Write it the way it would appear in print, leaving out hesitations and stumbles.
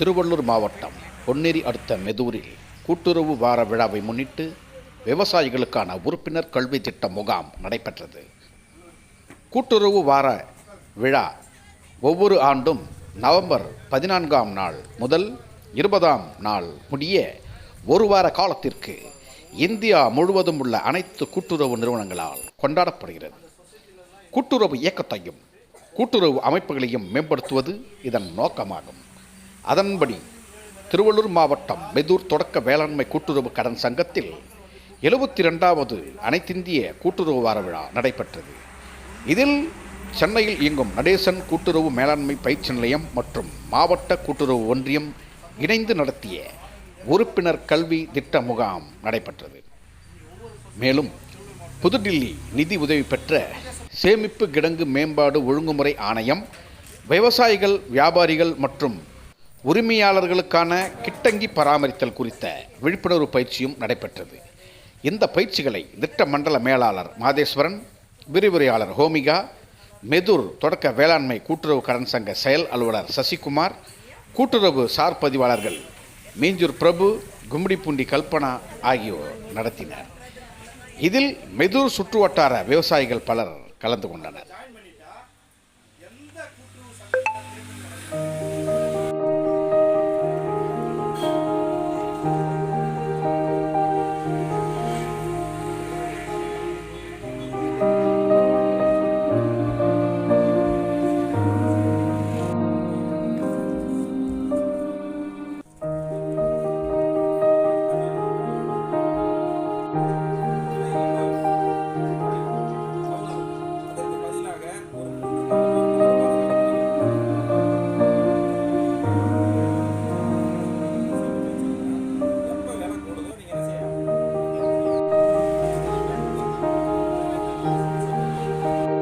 திருவள்ளூர் மாவட்டம் பொன்னேரி அடுத்த மெதூரில் கூட்டுறவு வார விழாவை முன்னிட்டு விவசாயிகளுக்கான உறுப்பினர் கல்வி திட்ட முகாம் நடைபெற்றது. கூட்டுறவு வார விழா ஒவ்வொரு ஆண்டும் நவம்பர் 14ஆம் நாள் முதல் 20ஆம் நாள் முடிய ஒரு வார காலத்திற்கு இந்தியா முழுவதும் உள்ள அனைத்து கூட்டுறவு நிறுவனங்களால் கொண்டாடப்படுகிறது. கூட்டுறவு இயக்கத்தையும் கூட்டுறவு அமைப்புகளையும் மேம்படுத்துவது இதன் நோக்கமாகும். அதன்படி திருவள்ளூர் மாவட்டம் மெதூர் தொடக்க வேளாண்மை கூட்டுறவு கடன் சங்கத்தில் 72வது அனைத்திந்திய கூட்டுறவு வார விழா நடைபெற்றது. இதில் சென்னையில் இயங்கும் நடேசன் கூட்டுறவு மேலாண்மை பயிற்சி நிலையம் மற்றும் மாவட்ட கூட்டுறவு ஒன்றியம் இணைந்து நடத்திய உறுப்பினர் கல்வி திட்ட முகாம் நடைபெற்றது. மேலும் புதுடில்லி நிதி உதவி பெற்ற சேமிப்பு கிடங்கு மேம்பாடு ஒழுங்குமுறை ஆணையம் விவசாயிகள், வியாபாரிகள் மற்றும் உரிமையாளர்களுக்கான கிட்டங்கி பராமரித்தல் குறித்த விழிப்புணர்வு பயிற்சியும் நடைபெற்றது. இந்த பயிற்சிகளை திட்ட மண்டல மேலாளர் மாதேஸ்வரன், விரிவுரையாளர் ஹோமிகா, மெதூர் தொடக்க வேளாண்மை கூட்டுறவு கடன் சங்க செயல் அலுவலர் சசிகுமார், கூட்டுறவு சார் பதிவாளர்கள் மீஞ்சூர் பிரபு, கும்மிடிப்பூண்டி கல்பனா ஆகியோர் நடத்தினர். இதில் மெதூர் சுற்றுவட்டார விவசாயிகள் பலர் கலந்து கொண்டனர்.